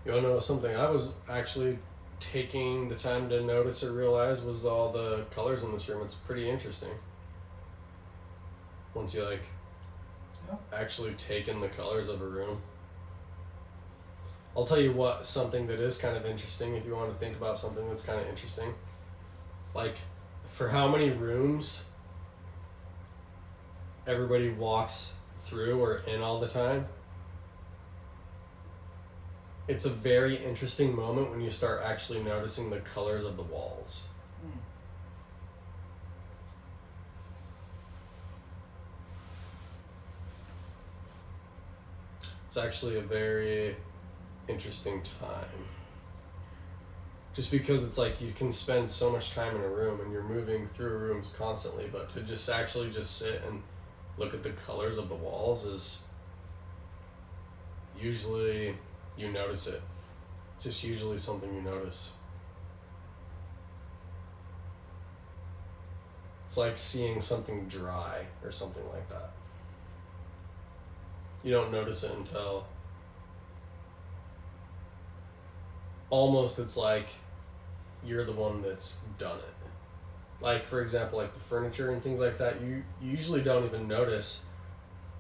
You want to know something I was actually taking the time to notice or realize was all the colors in this room. It's pretty interesting. Once you actually take in the colors of a room. I'll tell you what, something that is kind of interesting if you want to think about something that's kind of interesting. Like, for how many rooms everybody walks through or in all the time, it's a very interesting moment when you start actually noticing the colors of the walls. It's actually a very interesting time. Just because it's like you can spend so much time in a room and you're moving through rooms constantly, but to just actually just sit and look at the colors of the walls is usually you notice it. It's just usually something you notice. It's like seeing something dry or something like that. You don't notice it until almost it's like you're the one that's done it. Like, for example, like the furniture and things like that, you usually don't even notice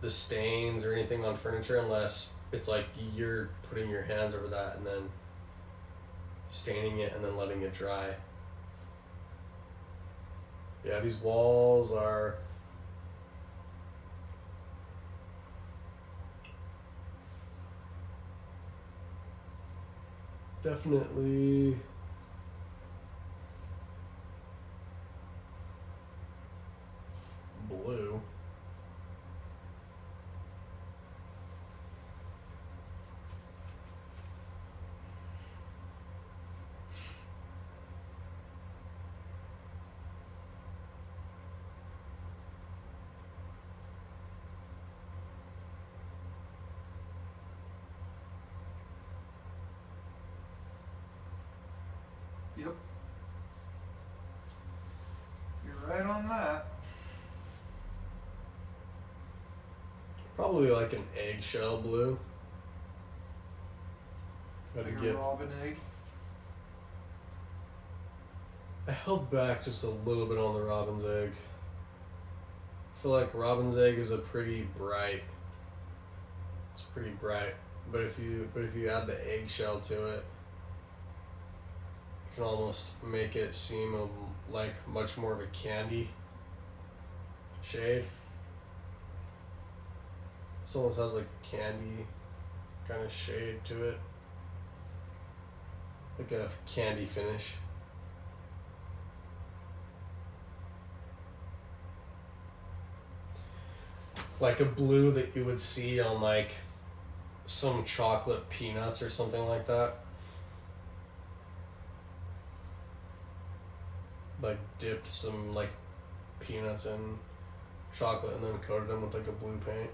the stains or anything on furniture unless it's like you're putting your hands over that and then staining it and then letting it dry. Yeah, these walls are definitely blue. Yep. You're right on that. Probably like an eggshell blue. Like a robin egg. I held back just a little bit on the robin's egg. I feel like robin's egg is a pretty bright. It's pretty bright, but if you add the eggshell to it, you can almost make it seem like much more of a candy shade. This almost has like a candy kind of shade to it, like a candy finish. Like a blue that you would see on like some chocolate peanuts or something like that. Like dipped some like peanuts in chocolate and then coated them with like a blue paint.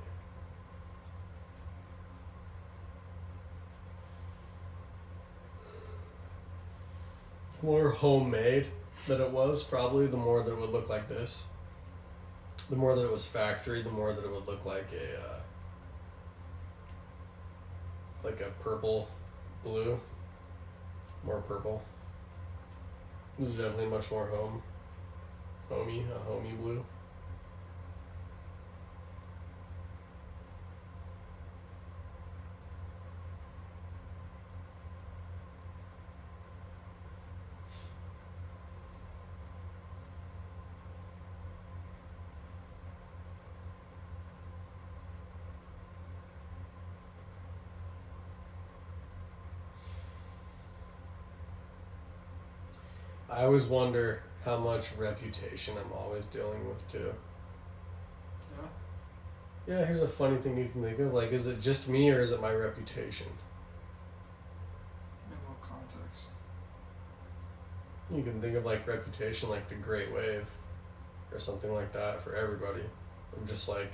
The more homemade that it was, probably the more that it would look like this. The more that it was factory, the more that it would look like a purple blue. More purple. This is definitely much more homey blue. I always wonder how much reputation I'm always dealing with too. Yeah, here's a funny thing you can think of. Like, is it just me or is it my reputation? In what context? You can think of like reputation like the Great Wave or something like that for everybody. I'm just like,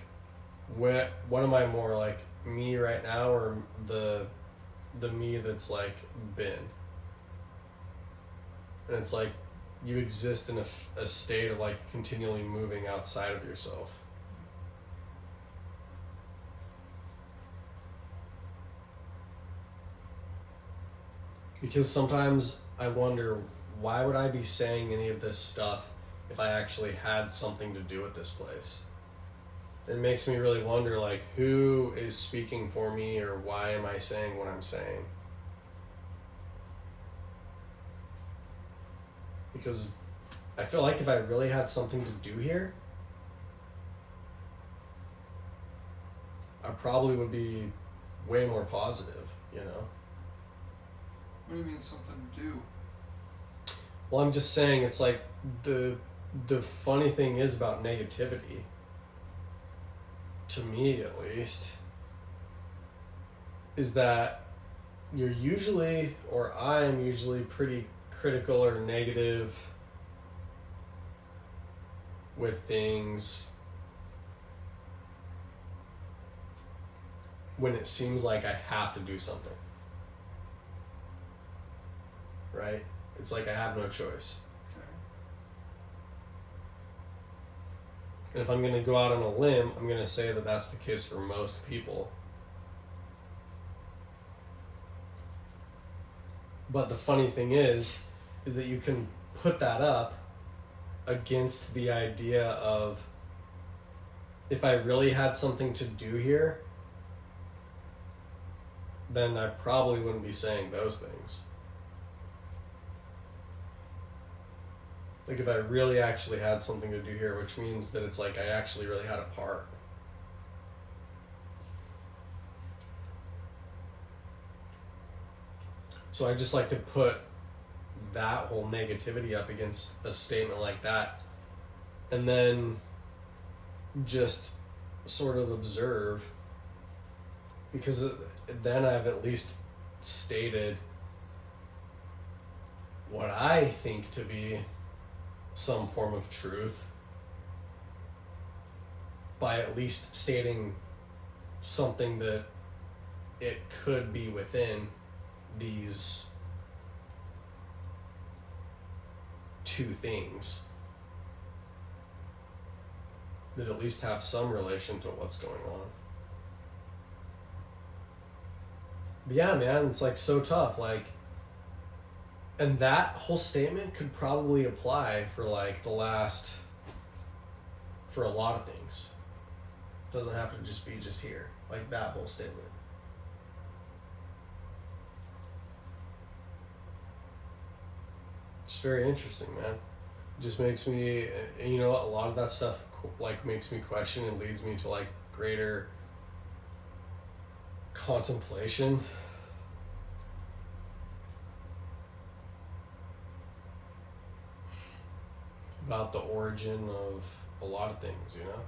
what am I more like, me right now or the me that's like been? And it's like you exist in a state of like continually moving outside of yourself. Because sometimes I wonder, why would I be saying any of this stuff if I actually had something to do with this place? It makes me really wonder, like, who is speaking for me, or why am I saying what I'm saying? Because I feel like if I really had something to do here, I probably would be way more positive, you know? What do you mean something to do? Well, I'm just saying, it's like the funny thing is about negativity, to me at least, is that you're usually, or I'm usually, pretty critical or negative with things when it seems like I have to do something. Right? It's like I have no choice. Okay. And if I'm going to go out on a limb, I'm going to say that that's the case for most people. But the funny thing is that you can put that up against the idea of, if I really had something to do here, then I probably wouldn't be saying those things. Like, if I really actually had something to do here, which means that it's like I actually really had a part. So I just like to put that whole negativity up against a statement like that, and then just sort of observe, because then I've at least stated what I think to be some form of truth, by at least stating something that it could be within these two things that at least have some relation to what's going on. But yeah, man, it's like so tough. Like, and that whole statement could probably apply for like for a lot of things. It doesn't have to just be just here. Like that whole statement. It's very interesting, man. It just makes me, you know, a lot of that stuff like makes me question and leads me to like greater contemplation about the origin of a lot of things, you know?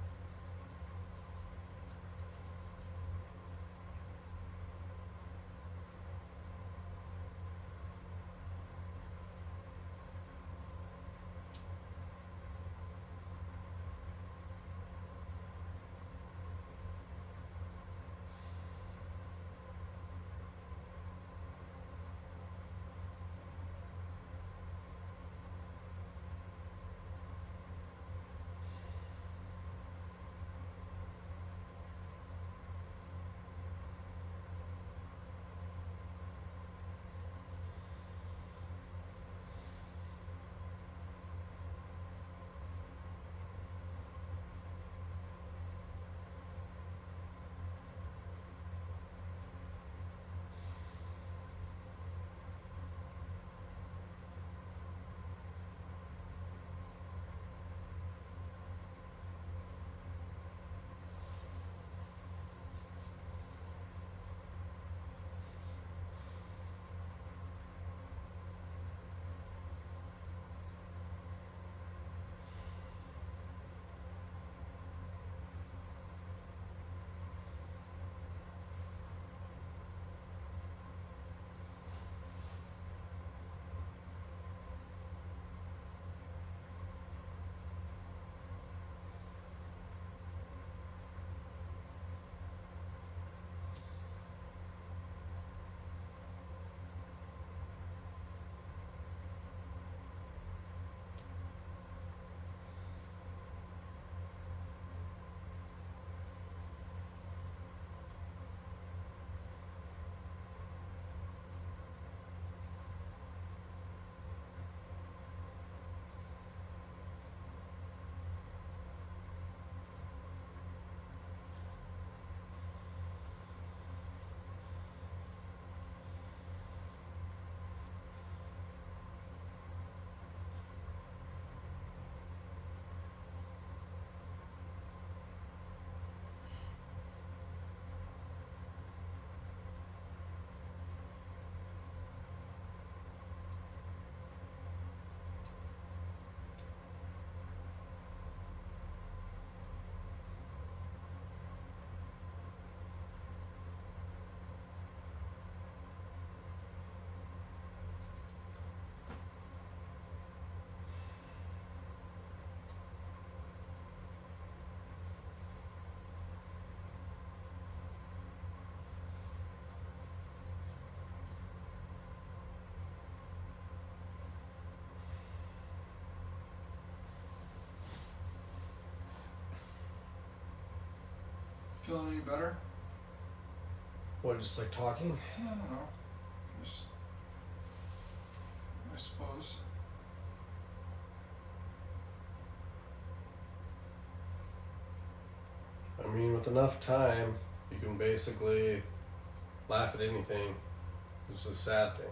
Feeling any better? What, just like talking? I don't know. Just, I suppose. I mean, with enough time, you can basically laugh at anything. It's a sad thing.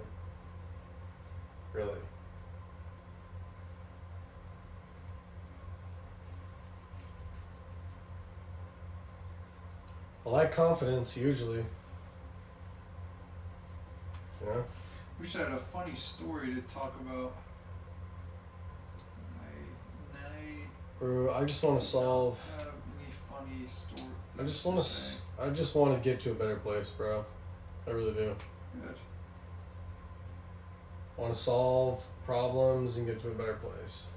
Really. I like confidence, usually. You know? Wish I had a funny story to talk about. Or I just want to solve. Have any funny story? I just want to. I just want to get to a better place, bro. I really do. Good. I want to solve problems and get to a better place.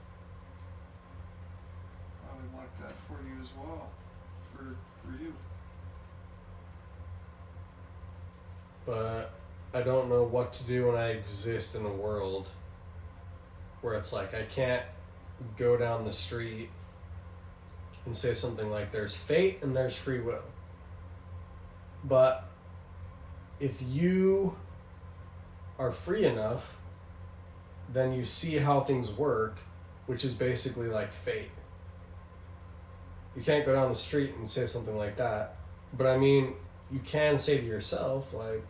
I would like that for you as well. For you. But I don't know what to do when I exist in a world where it's like I can't go down the street and say something like there's fate and there's free will. But if you are free enough, then you see how things work, which is basically like fate. You can't go down the street and say something like that. But I mean, you can say to yourself, like,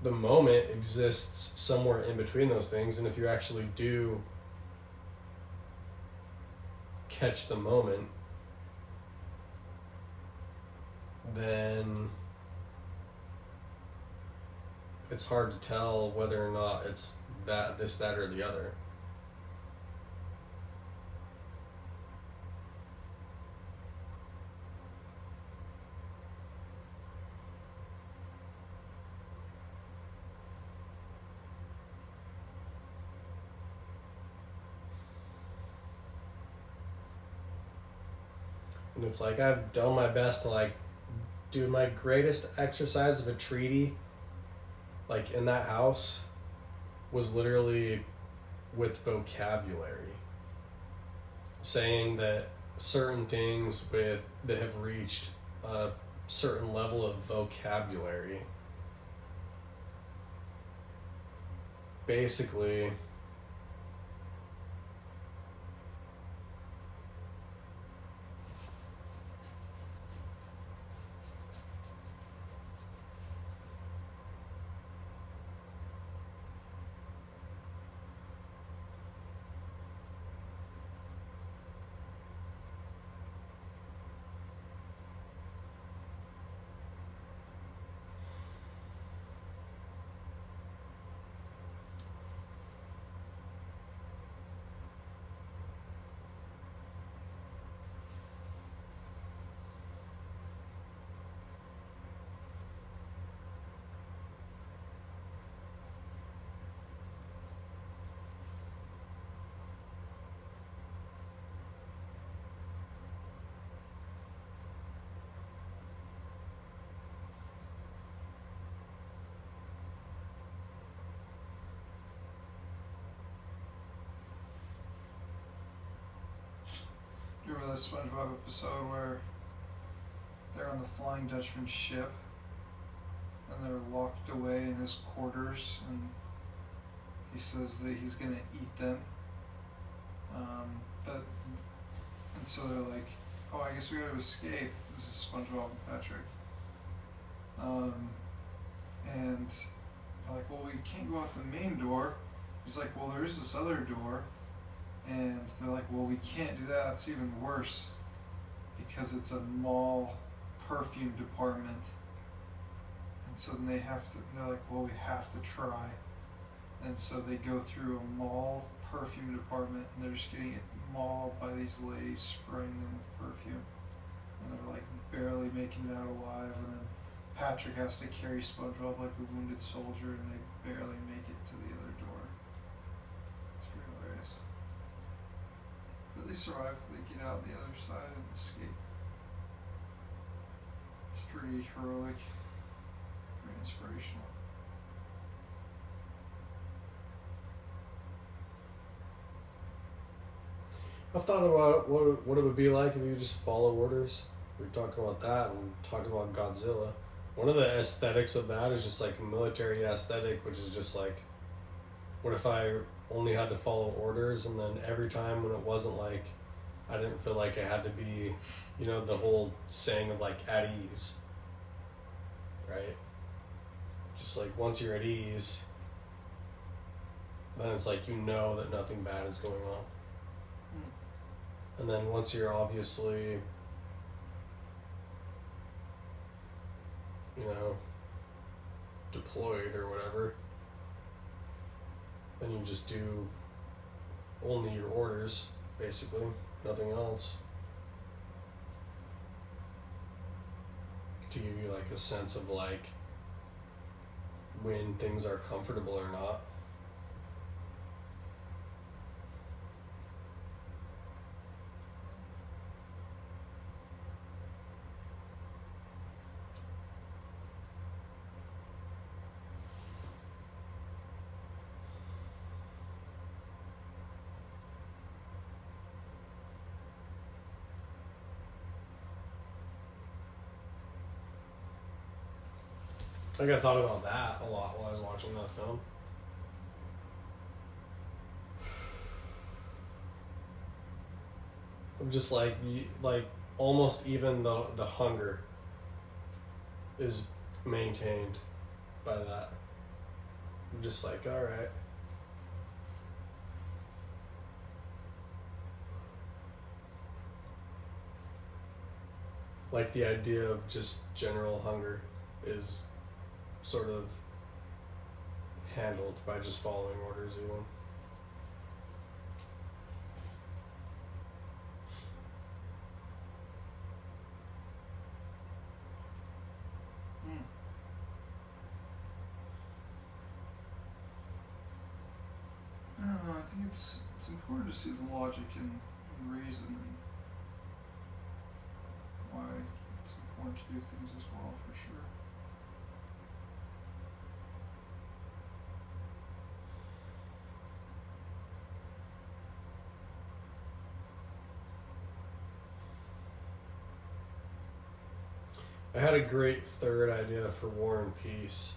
the moment exists somewhere in between those things, and if you actually do catch the moment, then it's hard to tell whether or not it's that, this, that, or the other. And it's like I've done my best to like do my greatest exercise of a treaty, like in that house, was literally with vocabulary. Saying that certain things that have reached a certain level of vocabulary basically You remember the SpongeBob episode where they're on the Flying Dutchman ship and they're locked away in his quarters, and he says that he's gonna eat them. And so they're like, "Oh, I guess we gotta escape." This is SpongeBob and Patrick. And they're like, "Well, we can't go out the main door." He's like, "Well, there is this other door." And they're like, "Well, we can't do that. It's even worse because it's a mall perfume department." And so then they're like, "Well, we have to try." And so they go through a mall perfume department, and they're just getting mauled by these ladies spraying them with perfume. And they're like barely making it out alive. And then Patrick has to carry SpongeBob like a wounded soldier, and they barely make it to the other door. It's pretty hilarious. But they survive. They get out the other side and escape. It's pretty heroic, very inspirational. I've thought about what it would be like if you just follow orders. We were talking about that and talking about Godzilla. One of the aesthetics of that is just like a military aesthetic, which is just like, what if I only had to follow orders, and then every time when it wasn't like, I didn't feel like I had to be, the whole saying of like at ease, right? Just like once you're at ease, then it's like that nothing bad is going on. And then once you're obviously, deployed or whatever, then you just do only your orders, basically, nothing else. To give you like a sense of like when things are comfortable or not. Like I thought about that a lot while I was watching that film. I'm just like almost even the hunger is maintained by that. I'm just like, all right. Like the idea of just general hunger is sort of handled by just following orders even. I don't know, I think it's important to see the logic and reason and why it's important to do things as well, for sure. I had a great third idea for War and Peace.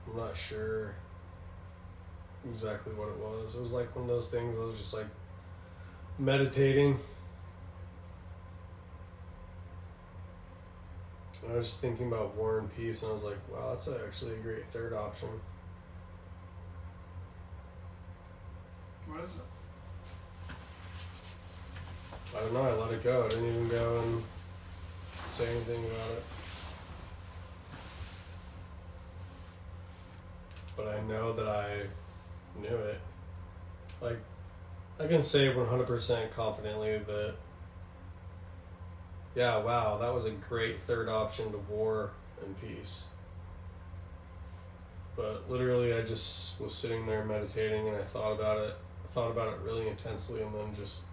I'm not sure exactly what it was. It was like one of those things I was just like meditating. And I was just thinking about War and Peace, and I was like, wow, that's actually a great third option. What is it? I don't know, I let it go. I didn't even go and say anything about it. But I know that I knew it. Like, I can say 100% confidently that, yeah, wow, that was a great third option to War and Peace. But literally, I just was sitting there meditating, and I thought about it. I thought about it really intensely, and then just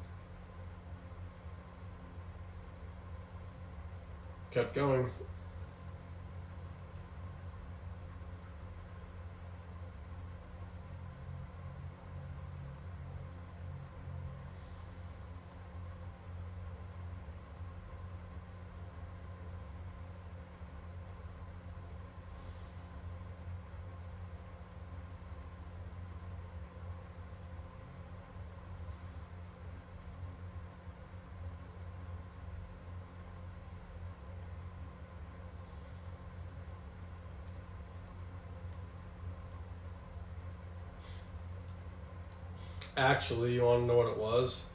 kept going. Actually, you want to know what it was?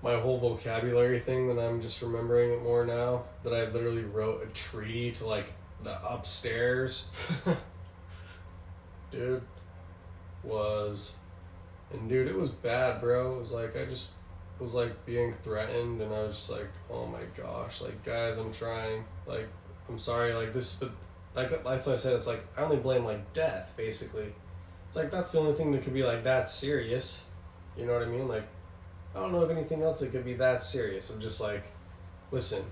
My whole vocabulary thing that I'm just remembering it more now, that I literally wrote a treaty to like the upstairs dude dude, it was bad, bro. It was like I just was like being threatened, and I was just like, oh my gosh, like guys, I'm trying, like I'm sorry, like this, but like that's what I said. It's like I only blame like death, basically. It's like that's the only thing that could be like that serious. You know what I mean? Like I don't know of anything else that could be that serious. I'm just like, listen.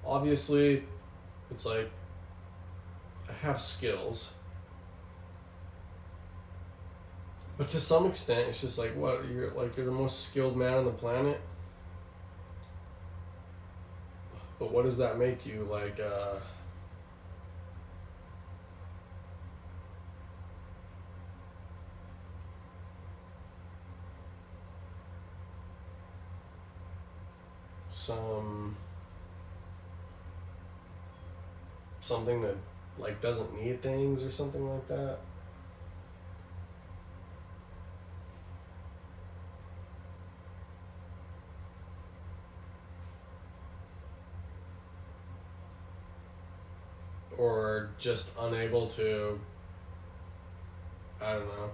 Obviously, it's like I have skills. But to some extent, it's just like, what, you're the most skilled man on the planet. But what does that make you? Like, something that like doesn't need things or something like that. Or just unable to, I don't know,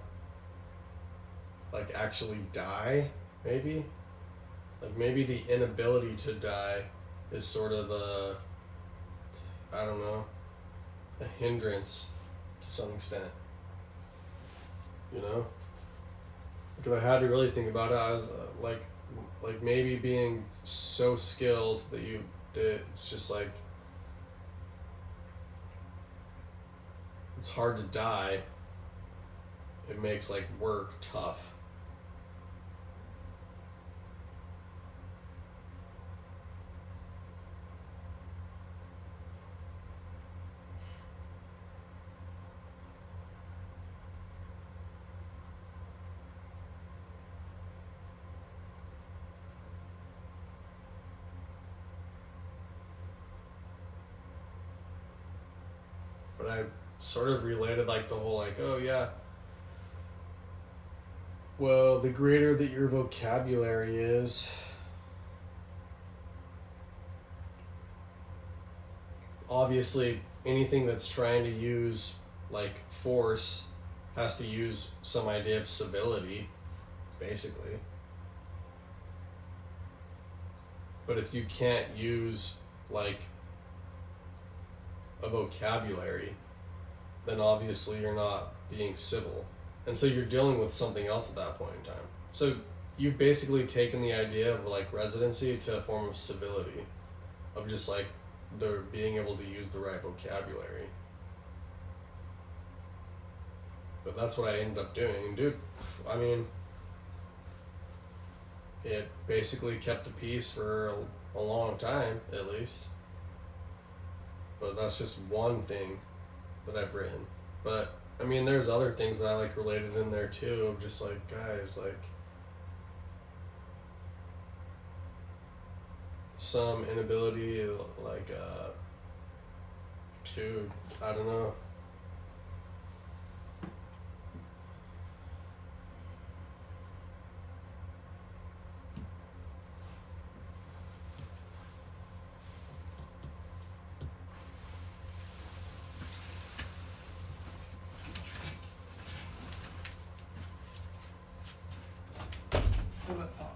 like actually die, maybe? Like maybe the inability to die is sort of a, I don't know, a hindrance to some extent. You know? Like if I had to really think about it, I was like maybe being so skilled that it's just like, it's hard to die. It makes like work tough. But I sort of related like the whole like, oh yeah, well, the greater that your vocabulary is, obviously anything that's trying to use like force has to use some idea of civility, basically. But if you can't use like a vocabulary, then obviously you're not being civil. And so you're dealing with something else at that point in time. So you've basically taken the idea of like residency to a form of civility, of just like they're being able to use the right vocabulary. But that's what I ended up doing. And dude, I mean, it basically kept the peace for a long time, at least. But that's just one thing that I've written. But I mean, there's other things that I like related in there too, of just like, guys, like some inability, like to, I don't know. Hold that thought.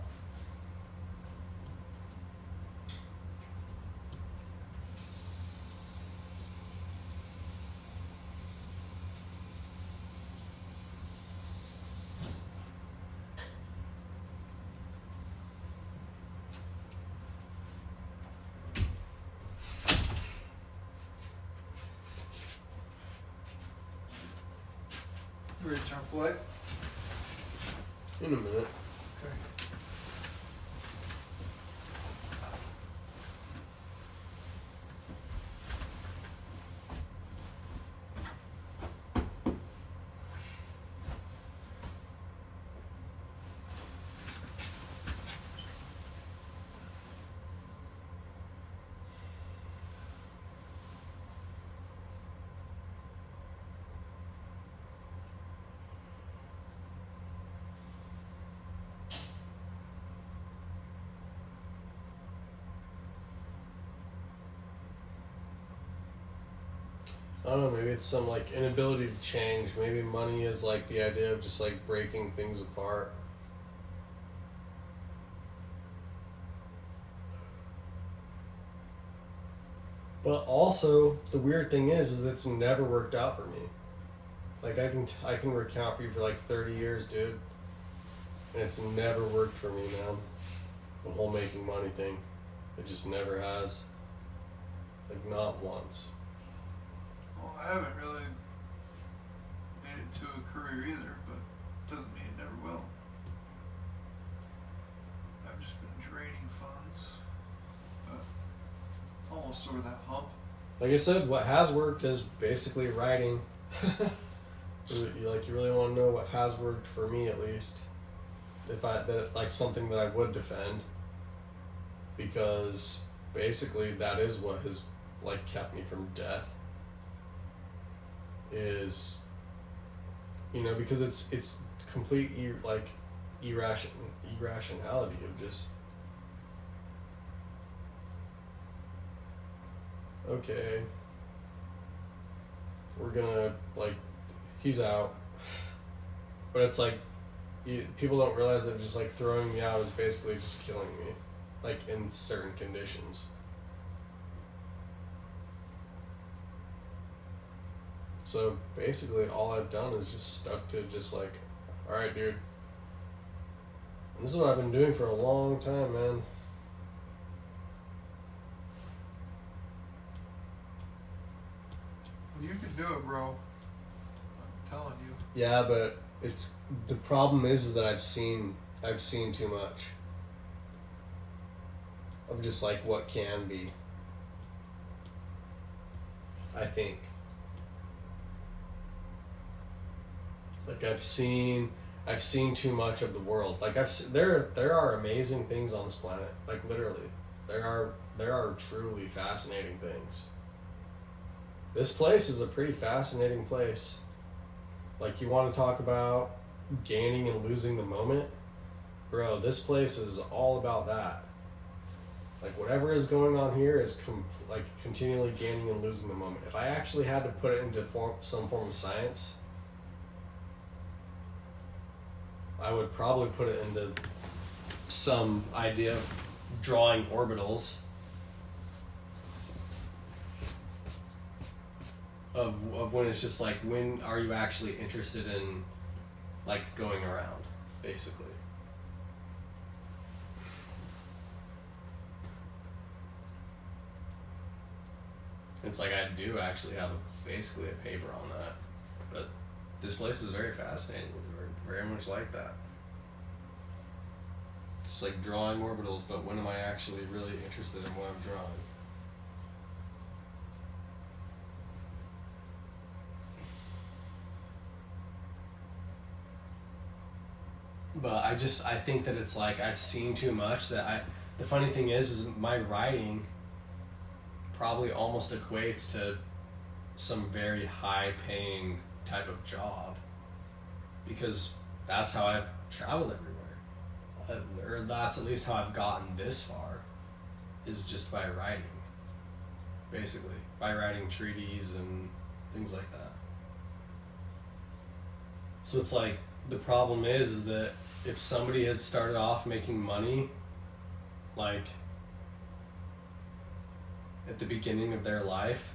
You ready to turn flight? In a minute. Okay. I don't know, maybe it's some like inability to change. Maybe money is like the idea of just like breaking things apart. But also, the weird thing is it's never worked out for me. Like I can recount for you for like 30 years, dude, and it's never worked for me, man. The whole making money thing, it just never has. Like not once. Well, I haven't really made it to a career either, but Doesn't mean it never will. I've just been draining funds, but almost over that hump. Like I said, what has worked is basically writing. You really want to know what has worked for me, at least. Like something that I would defend, because basically that is what has like kept me from death. Is, because it's complete irrationality of just, okay, we're gonna he's out, but it's like people don't realize that just like throwing me out is basically just killing me, like in certain conditions. So basically all I've done is just stuck to just like, alright dude, and this is what I've been doing for a long time, man. Well, you can do it, bro. I'm telling you. Yeah, but the problem is that I've seen too much of just like what can be, I think. Like I've seen too much of the world. Like there are amazing things on this planet. Like literally, there are truly fascinating things. This place is a pretty fascinating place. Like you want to talk about gaining and losing the moment, bro. This place is all about that. Like whatever is going on here is continually gaining and losing the moment. If I actually had to put it into some form of science, I would probably put it into some idea of drawing orbitals of when it's just like, when are you actually interested in like going around, basically. It's like I do actually have basically a paper on that, but this place is very fascinating. It's very much like that. Just like drawing orbitals, but when am I actually really interested in what I'm drawing? But I think that it's like I've seen too much that the funny thing is my writing probably almost equates to some very high paying type of job, because that's how I've traveled everywhere. Or that's at least how I've gotten this far, is just by writing. Basically, by writing treaties and things like that. So it's like, the problem is that if somebody had started off making money, like, at the beginning of their life,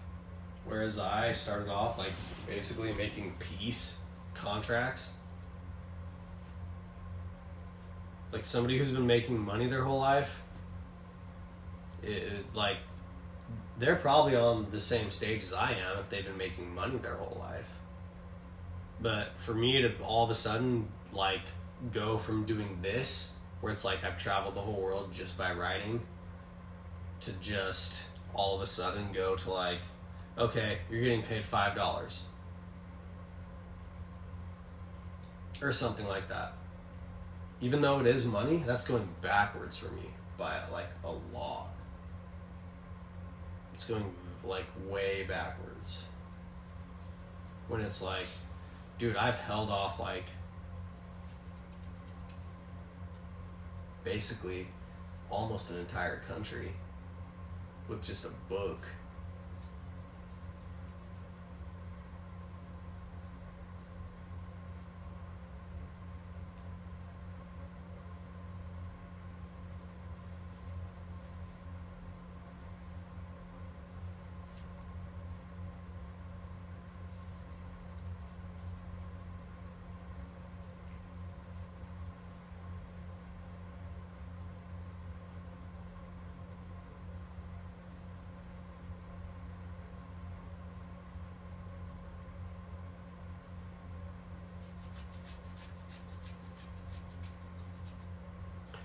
whereas I started off, like, basically making peace contracts. Like, somebody who's been making money their whole life, like, they're probably on the same stage as I am if they've been making money their whole life. But for me to all of a sudden, like, go from doing this, where it's like I've traveled the whole world just by writing, to just all of a sudden go to like, okay, you're getting paid $5. Or something like that. Even though it is money, that's going backwards for me by like a lot. It's going like way backwards. When it's like, dude, I've held off like basically almost an entire country with just a book.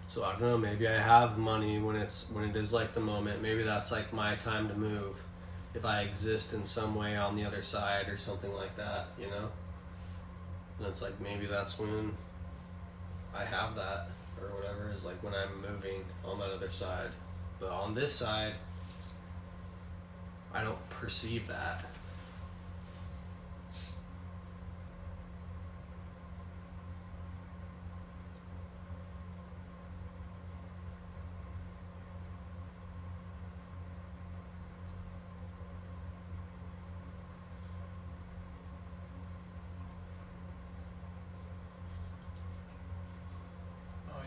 So I don't know, maybe I have money when it is like the moment. Maybe that's like my time to move. If I exist in some way on the other side or something like that, you know? And it's like maybe that's when I have that or whatever, is like when I'm moving on that other side. But on this side, I don't perceive that.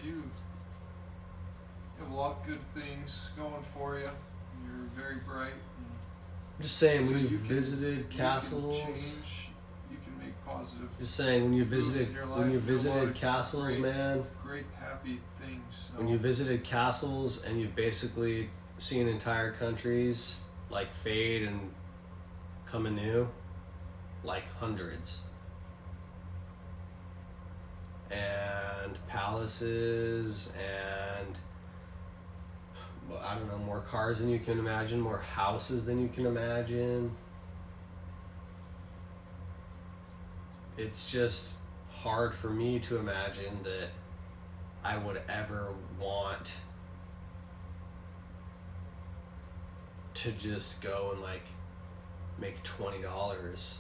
You have a lot of good things going for you. You're very bright. I'm just saying, So when you've you can- visited castles. You can make positive, Just saying, when you moves in visited your life, when you you know, a lot visited of castles, great- man. great, happy things. So When you visited castles and you've basically seen entire countries like fade and come anew, like hundreds. And palaces and well, I don't know, more cars than you can imagine, more houses than you can imagine. It's just hard for me to imagine that I would ever want to just go and like make $20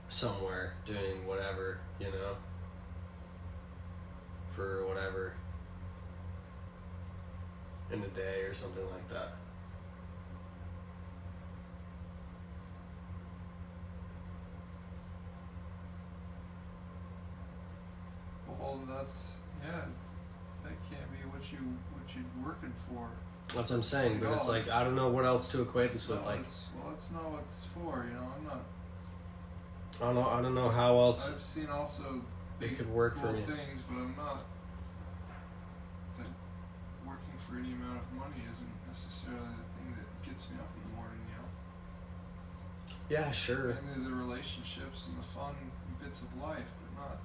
somewhere doing whatever, you know, for whatever in a day or something like that. well, that's that can't be what you're working for. That's what I'm saying, but it's like I don't know what else to equate this with. Like, That's not what it's for. You know, I'm not. I don't know how else I've seen also it could work cool for me. things, but I'm not. That working for any amount of money isn't necessarily the thing that gets me up in the morning. You know. Yeah, sure. Mainly the relationships and the fun bits of life, but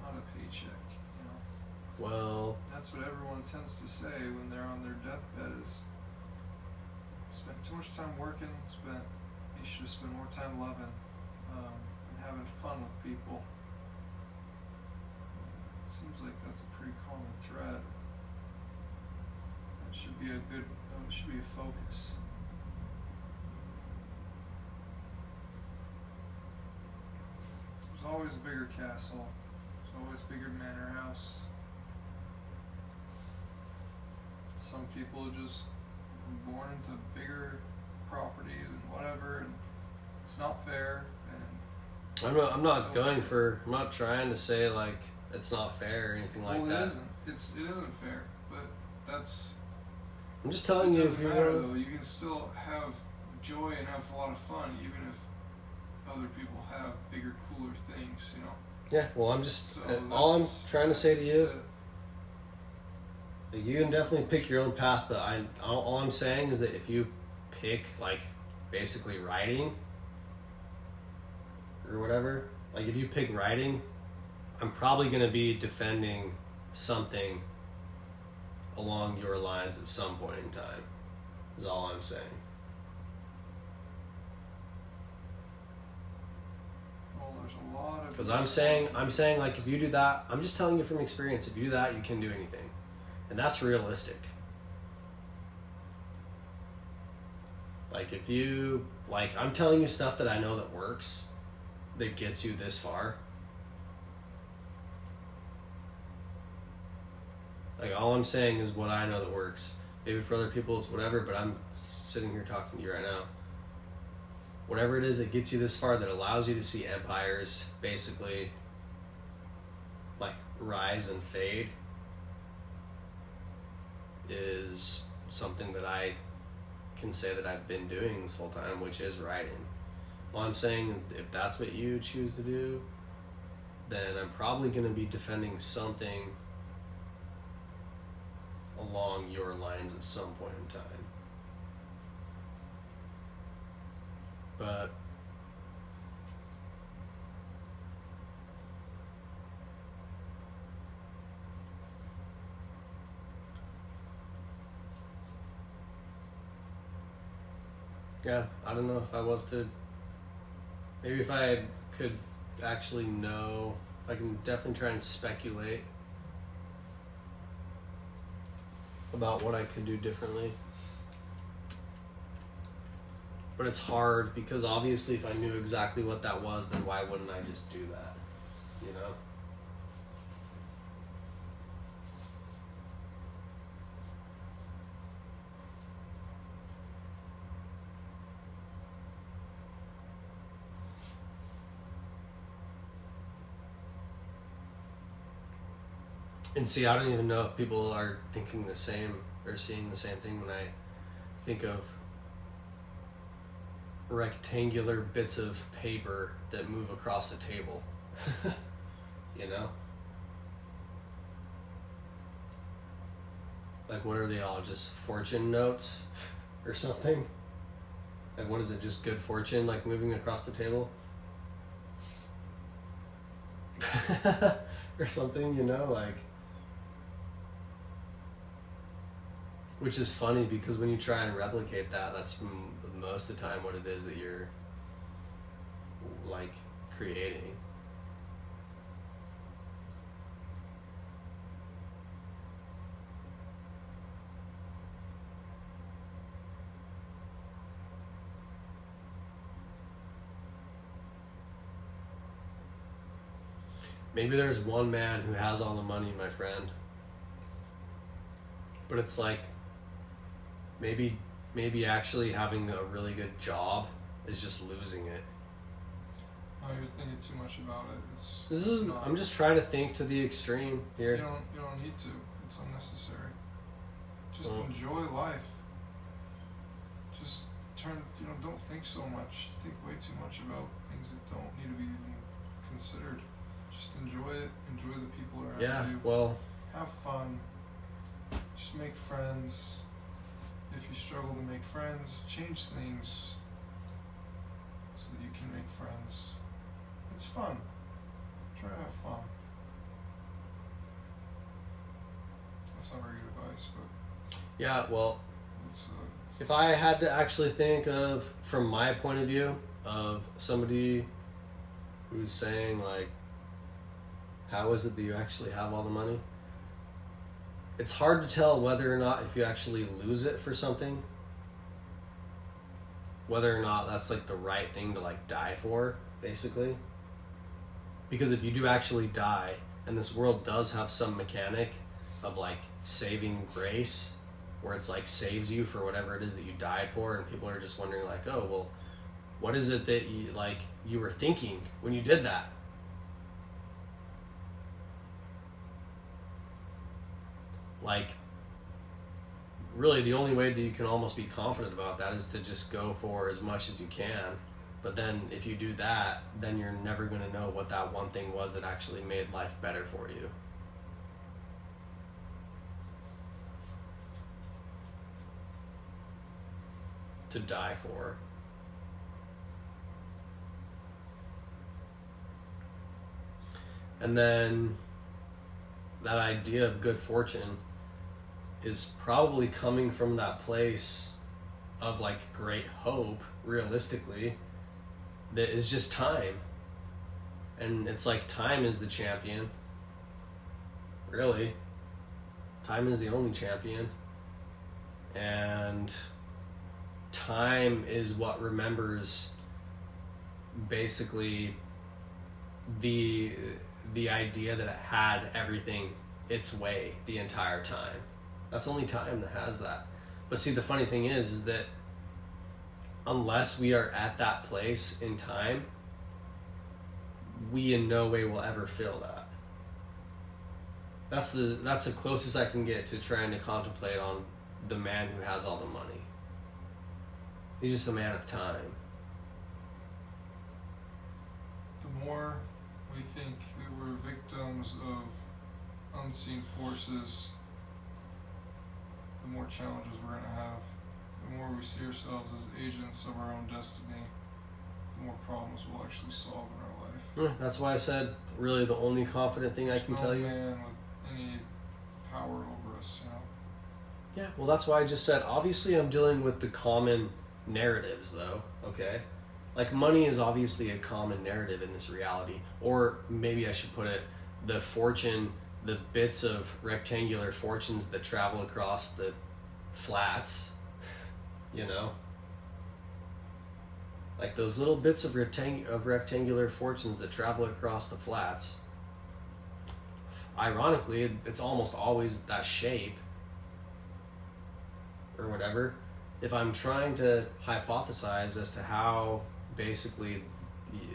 not a paycheck. You know. Well, That's what everyone tends to say when they're on their deathbed is spent too much time working, you should have spent more time loving, and having fun with people. It seems like that's a pretty common thread. That should be it should be a focus. There's always a bigger castle. There's always a bigger manor house. Some people are just born into bigger properties and whatever, and it's not fair. And I'm not So- going for. I'm not trying to say like it's not fair or anything like well, that. it isn't fair, but that's. I'm just It telling you if doesn't you're matter gonna. though. You can still have joy and have a lot of fun, even if other people have bigger, cooler things. You know. Yeah, well, I'm just. So all I'm that's- trying to say to it's you. You can definitely pick your own path, but all I'm saying is that if you pick like basically writing or whatever, like if you pick writing, I'm probably going to be defending something along your lines at some point in time. Is all I'm saying. Well, there's a lot of. Because I'm saying like if you do that, I'm just telling you from experience. If you do that, you can do anything. And that's realistic. Like if you like I'm telling you stuff that I know that works, that gets you this far. Like all I'm saying is what I know that works. Maybe for other people it's whatever, but I'm sitting here talking to you right now. Whatever it is that gets you this far, that allows you to see empires basically like rise and fade, is something that I can say that I've been doing this whole time, which is writing. Well, I'm saying if that's what you choose to do, then I'm probably going to be defending something along your lines at some point in time. But Yeah, I don't know if I was to. Maybe if I could actually know, I can definitely try and speculate about what I could do differently. But it's hard because obviously if I knew exactly what that was, then why wouldn't I just do that? You know? And see, I don't even know if people are thinking the same or seeing the same thing when I think of rectangular bits of paper that move across the table. You know? Like, what are they all? Just fortune notes or something? Like, what is it? Just good fortune, like, moving across the table? Or something, you know? Like, which is funny because when you try and replicate that, that's most of the time what it is that you're, like, creating. Maybe there's one man who has all the money, my friend. But it's like, maybe actually having a really good job is just losing it. Oh, you're thinking too much about it. I'm just trying to think to the extreme here. You don't need to. It's unnecessary. Just enjoy life. Just don't think so much. Think way too much about things that don't need to be even considered. Just enjoy it. Enjoy the people around you. Yeah, well, have fun. Just make friends. If you struggle to make friends, change things so that you can make friends. It's fun. Try to have fun. That's not very good advice, but yeah, well, it's if I had to actually think of, from my point of view, of somebody who's saying, like, how is it that you actually have all the money? It's hard to tell whether or not, if you actually lose it for something, whether or not that's, like, the right thing to, like, die for, basically. Because if you do actually die, and this world does have some mechanic of, like, saving grace, where it's, like, saves you for whatever it is that you died for, and people are just wondering, like, oh, well, what is it that you were thinking when you did that? Like, really the only way that you can almost be confident about that is to just go for as much as you can. But then if you do that, then you're never going to know what that one thing was that actually made life better for you. To die for. And then that idea of good fortune is probably coming from that place of, like, great hope, realistically, that is just time. And it's like time is the champion. Really. Time is the only champion. And time is what remembers basically the idea that it had everything its way the entire time. That's only time that has that. But see, the funny thing is that unless we are at that place in time, we in no way will ever feel that. That's the closest I can get to trying to contemplate on the man who has all the money. He's just a man of time. The more we think that we're victims of unseen forces, the more challenges we're going to have. The more we see ourselves as agents of our own destiny, the more problems we'll actually solve in our life. Yeah, that's why I said, really, the only confident thing I can tell you. There's no man with any power over us, you know? Yeah, well, that's why I just said, obviously I'm dealing with the common narratives, though, okay? Like, money is obviously a common narrative in this reality. Or maybe I should put it, the bits of rectangular fortunes that travel across the flats, you know? Like those little bits of rectangular fortunes that travel across the flats. Ironically, it's almost always that shape or whatever. If I'm trying to hypothesize as to how basically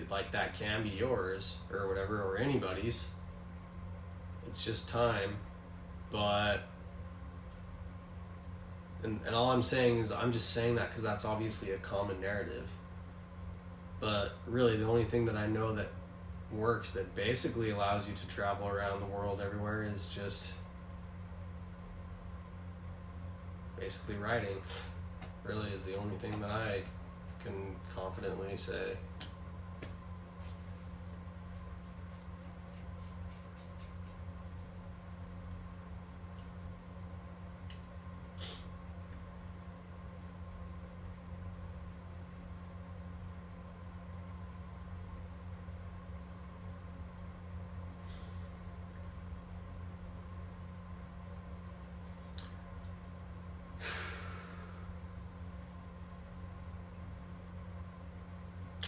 like that can be yours or whatever, or anybody's, it's just time. But and all I'm saying is I'm just saying that because that's obviously a common narrative. But really, the only thing that I know that works that basically allows you to travel around the world everywhere is just basically writing. Really is the only thing that I can confidently say.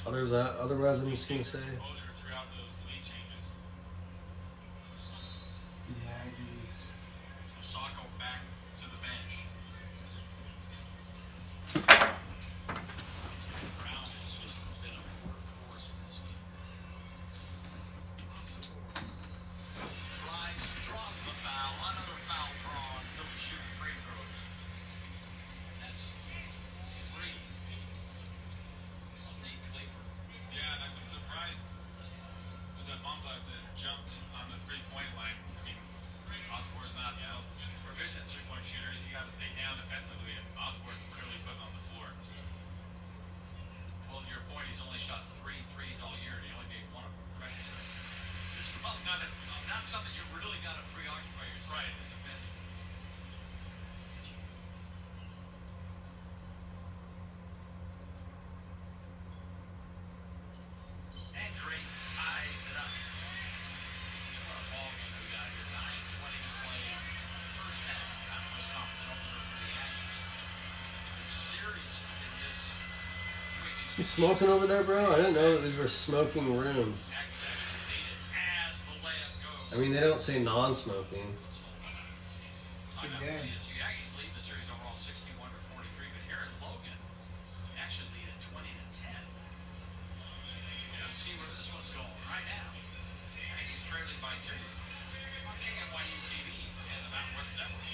Otherwise, I'm just gonna say. The Aggies. Sacco back to the bench. Brown has just been a workhorse in this game. Drives, draws the foul, another foul drawn. He'll be shooting free throws. That's 3. Nate Clayford. Yeah, and I've been surprised. Was that Mamba that jumped on the 3-point line? I mean, Osborne's not the most proficient 3-point shooters. You got to stay down defensively, and Osborne clearly put it on the floor. Well, to your point, he's only shot 3 threes all year, and he only made 1 of them. Right. So it's probably not something you really got to preoccupy yourself Right. with defending. And Drake ties it up. What a ball game we got here. 9:20 to play. First half. That was conference opener for the Aggies. The series in this between these You smoking over there, bro? I didn't know that these were smoking rooms. Aggies actually lead it as the layup goes. I mean, they don't say non-smoking. I know. game. CSU Aggies lead the series overall 61 to 43, but here in Logan, they actually lead it 20 to 10. See where this one's going right now. Aggies trailing by 2 on KMYU TV and the Mountain West Network.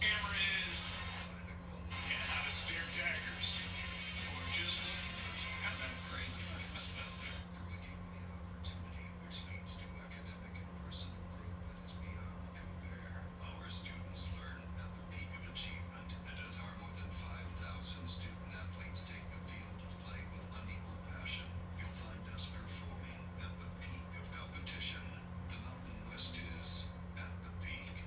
Camera is and how to steer daggers or just kind of crazy. Which leads to academic and personal growth that is beyond compare. Our students learn at the peak of achievement, and as our more than 5,000 student athletes take the field of play with unequal passion, you'll find us performing at the peak of competition. The Mountain West is at the peak.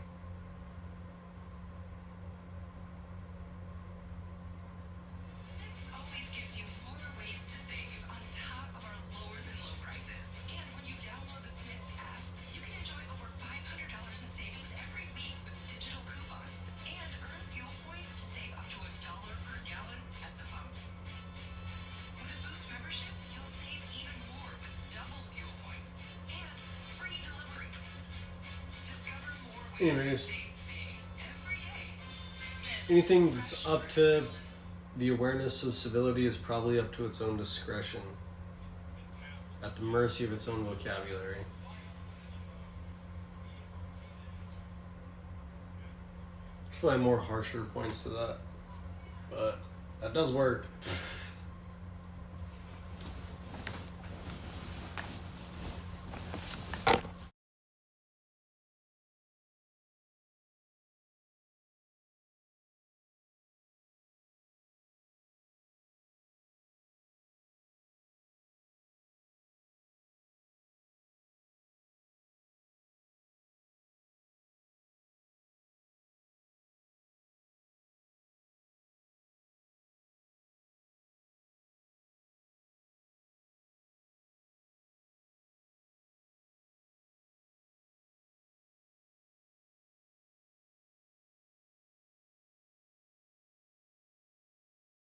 Smith's always gives you more ways to save on top of our lower than low prices. And when you download the Smith's app, you can enjoy over $500 in savings every week with digital coupons and earn fuel points to save up to $1 per gallon at the pump. With a Boost membership, you'll save even more with double fuel points and free delivery. Discover more ways Anyways. to save big every day. Smith's Anything that's fresh up to the awareness of civility is probably up to its own discretion, at the mercy of its own vocabulary. There's probably more harsher points to that, but that does work.